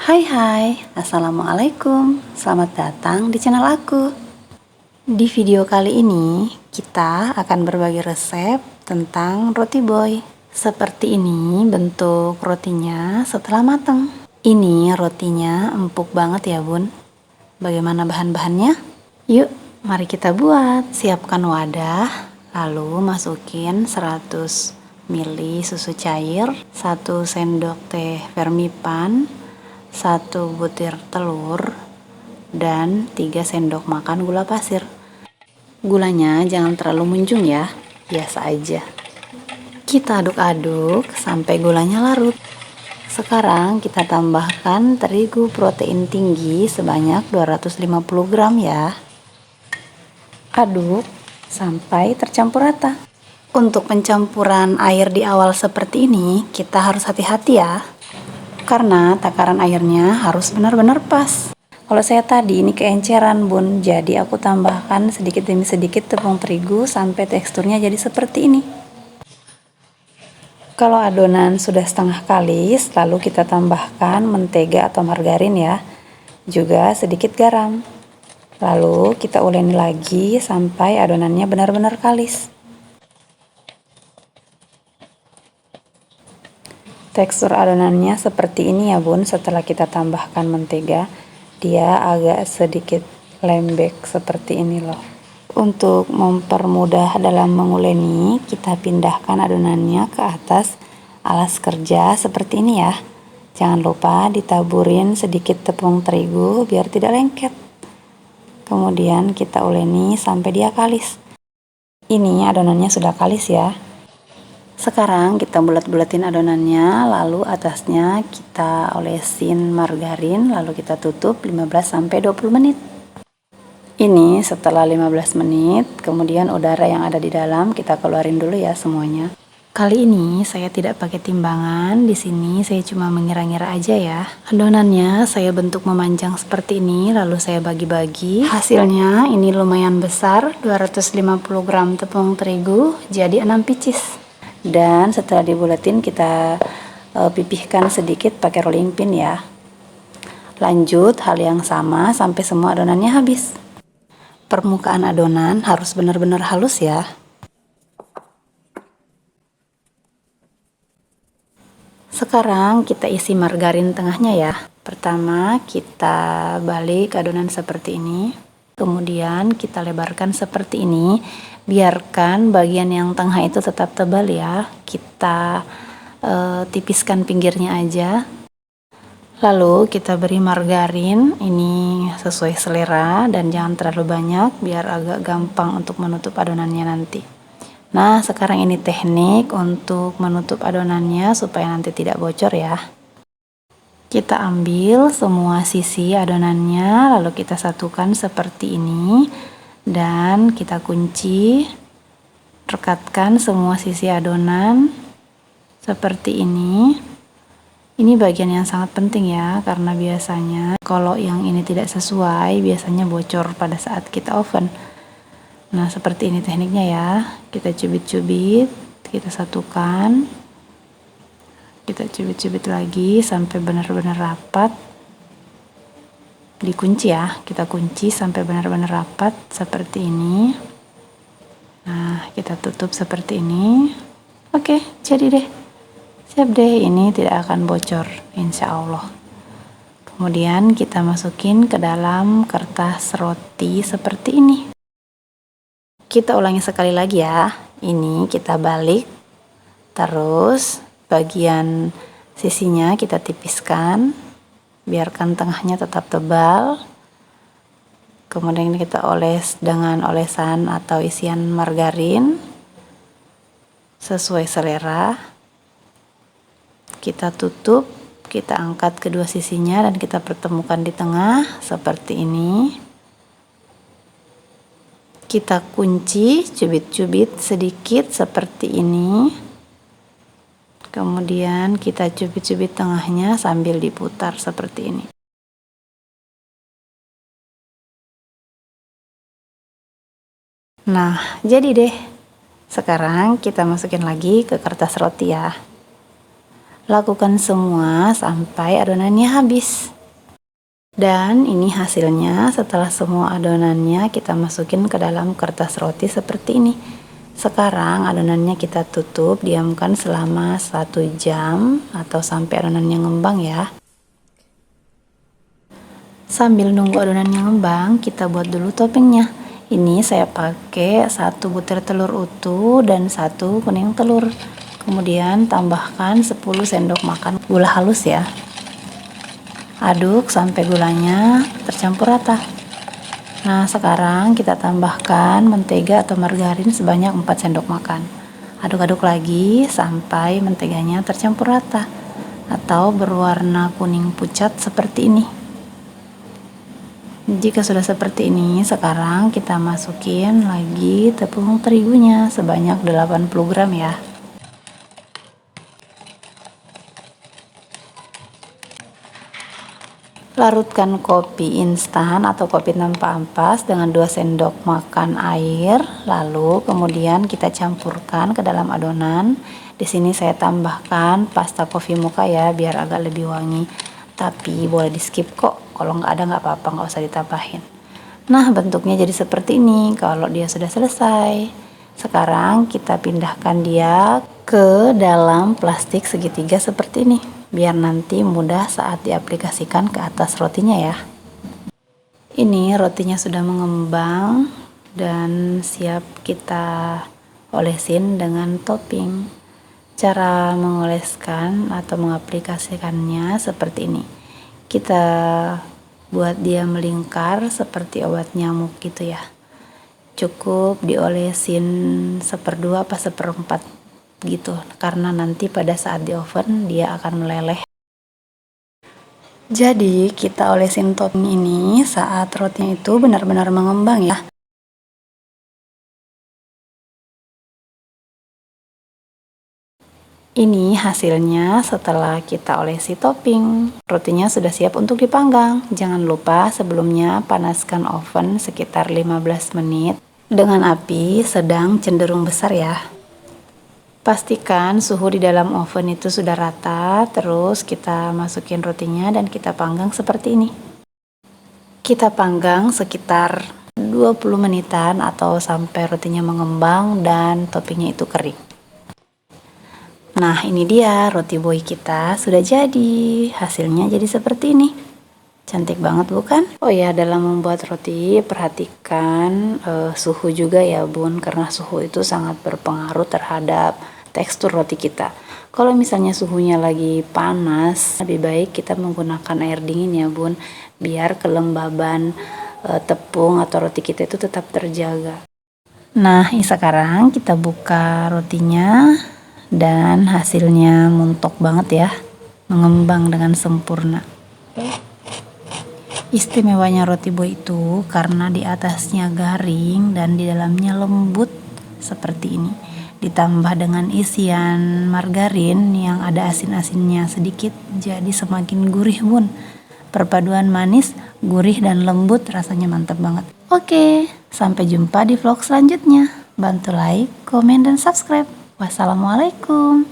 Hai, Assalamualaikum. Selamat datang di channel aku. Di video kali ini, kita akan berbagi resep tentang roti boy. Seperti ini bentuk rotinya setelah matang. Ini rotinya empuk banget ya bun. Bagaimana bahan-bahannya? Yuk, mari kita buat. Siapkan wadah, lalu masukin 100 ml susu cair, 1 sendok teh vermipan, 1 butir telur, dan 3 sendok makan gula pasir. Gulanya jangan terlalu munjung ya, biasa aja. Kita aduk-aduk sampai gulanya larut. Sekarang kita tambahkan terigu protein tinggi sebanyak 250 gram ya. Aduk sampai tercampur rata. Untuk pencampuran air di awal seperti ini, kita harus hati-hati ya. Karena takaran airnya harus benar-benar pas. Kalau saya tadi ini keenceran bun, jadi aku tambahkan sedikit demi sedikit tepung terigu sampai teksturnya jadi seperti ini. Kalau adonan sudah setengah kalis, lalu kita tambahkan mentega atau margarin ya, juga sedikit garam. Lalu kita uleni lagi sampai adonannya benar-benar kalis. Tekstur adonannya seperti ini ya bun, setelah kita tambahkan mentega, dia agak sedikit lembek seperti ini loh. Untuk mempermudah dalam menguleni, kita pindahkan adonannya ke atas alas kerja seperti ini ya. Jangan lupa ditaburin sedikit tepung terigu biar tidak lengket. Kemudian kita uleni sampai dia kalis. Ini adonannya sudah kalis ya. Sekarang kita bulat-bulatin adonannya, lalu atasnya kita olesin margarin, lalu kita tutup 15-20 menit. Ini setelah 15 menit, kemudian udara yang ada di dalam kita keluarin dulu ya semuanya. Kali ini saya tidak pakai timbangan, di sini saya cuma mengira-ngira aja ya. Adonannya saya bentuk memanjang seperti ini, lalu saya bagi-bagi. Hasilnya ini lumayan besar, 250 gram tepung terigu, jadi 6 pieces. Dan setelah dibulatin kita pipihkan sedikit pakai rolling pin ya. Lanjut hal yang sama sampai semua adonannya habis. Permukaan adonan harus benar-benar halus ya. Sekarang kita isi margarin tengahnya ya. Pertama kita balik adonan seperti ini. Kemudian kita lebarkan seperti ini. Biarkan bagian yang tengah itu tetap tebal ya. Kita tipiskan pinggirnya aja. Lalu kita beri margarin, ini sesuai selera dan jangan terlalu banyak biar agak gampang untuk menutup adonannya nanti. Nah, sekarang ini teknik untuk menutup adonannya supaya nanti tidak bocor ya. Kita ambil semua sisi adonannya, lalu kita satukan seperti ini. Dan kita kunci, rekatkan semua sisi adonan seperti ini. Ini bagian yang sangat penting ya, karena biasanya kalau yang ini tidak sesuai biasanya bocor pada saat kita oven. Nah seperti ini tekniknya ya, kita cubit-cubit, kita satukan, kita cubit-cubit lagi sampai benar-benar rapat. Dikunci ya, kita kunci sampai benar-benar rapat seperti ini. Nah kita tutup seperti ini. Oke, jadi deh, siap deh, ini tidak akan bocor insya Allah. Kemudian kita masukin ke dalam kertas roti seperti ini. Kita ulangi sekali lagi ya, ini kita balik, terus bagian sisinya kita tipiskan, biarkan tengahnya tetap tebal. Kemudian kita oles dengan olesan atau isian margarin sesuai selera. Kita tutup, kita angkat kedua sisinya dan kita pertemukan di tengah seperti ini. Kita kunci, cubit-cubit sedikit seperti ini. Kemudian kita cubit-cubit tengahnya sambil diputar seperti ini. Nah, jadi deh. Sekarang kita masukin lagi ke kertas roti ya. Lakukan semua sampai adonannya habis. Dan ini hasilnya setelah semua adonannya kita masukin ke dalam kertas roti seperti ini. Sekarang adonannya kita tutup, diamkan selama 1 jam atau sampai adonannya ngembang ya. Sambil nunggu adonannya ngembang, kita buat dulu toppingnya. Ini saya pakai 1 butir telur utuh dan 1 kuning telur. Kemudian tambahkan 10 sendok makan gula halus ya. Aduk sampai gulanya tercampur rata. Nah, sekarang kita tambahkan mentega atau margarin sebanyak 4 sendok makan. Aduk-aduk lagi sampai menteganya tercampur rata atau berwarna kuning pucat seperti ini. Jika sudah seperti ini, sekarang kita masukin lagi tepung terigunya sebanyak 80 gram ya. Larutkan kopi instan atau kopi tanpa ampas dengan 2 sendok makan air, lalu kemudian kita campurkan ke dalam adonan. Di sini saya tambahkan pasta coffee mocha ya, biar agak lebih wangi. Tapi boleh di skip kok, kalau nggak ada nggak apa-apa, nggak usah ditambahin. Nah, bentuknya jadi seperti ini kalau dia sudah selesai. Sekarang kita pindahkan dia ke dalam plastik segitiga seperti ini, biar nanti mudah saat diaplikasikan ke atas rotinya ya. Ini rotinya sudah mengembang dan siap kita olesin dengan topping. Cara mengoleskan atau mengaplikasikannya seperti ini. Kita buat dia melingkar seperti obat nyamuk gitu ya. Cukup diolesin 1/2 apa 1/4 gitu, karena nanti pada saat di oven dia akan meleleh. Jadi kita olesin topping ini saat rotinya itu benar-benar mengembang ya. Ini hasilnya setelah kita olesi topping. Rotinya sudah siap untuk dipanggang. Jangan lupa sebelumnya panaskan oven sekitar 15 menit dengan api sedang cenderung besar ya. Pastikan suhu di dalam oven itu sudah rata, terus kita masukin rotinya dan kita panggang seperti ini. Kita panggang sekitar 20 menitan atau sampai rotinya mengembang dan toppingnya itu kering. Nah, ini dia roti boy kita sudah jadi. Hasilnya jadi seperti ini. Cantik banget bukan? Oh ya, dalam membuat roti perhatikan suhu juga ya bun, karena suhu itu sangat berpengaruh terhadap tekstur roti kita. Kalau misalnya suhunya lagi panas, lebih baik kita menggunakan air dingin ya bun, biar kelembaban tepung atau roti kita itu tetap terjaga. Nah, sekarang kita buka rotinya. Dan hasilnya muntok banget ya, mengembang dengan sempurna. Istimewanya roti boy itu karena di atasnya garing dan di dalamnya lembut seperti ini, ditambah dengan isian margarin yang ada asin-asinnya sedikit, jadi semakin gurih bun. Perpaduan manis, gurih dan lembut rasanya mantap banget. Oke, sampai jumpa di vlog selanjutnya. Bantu like, komen, dan subscribe. Wassalamualaikum.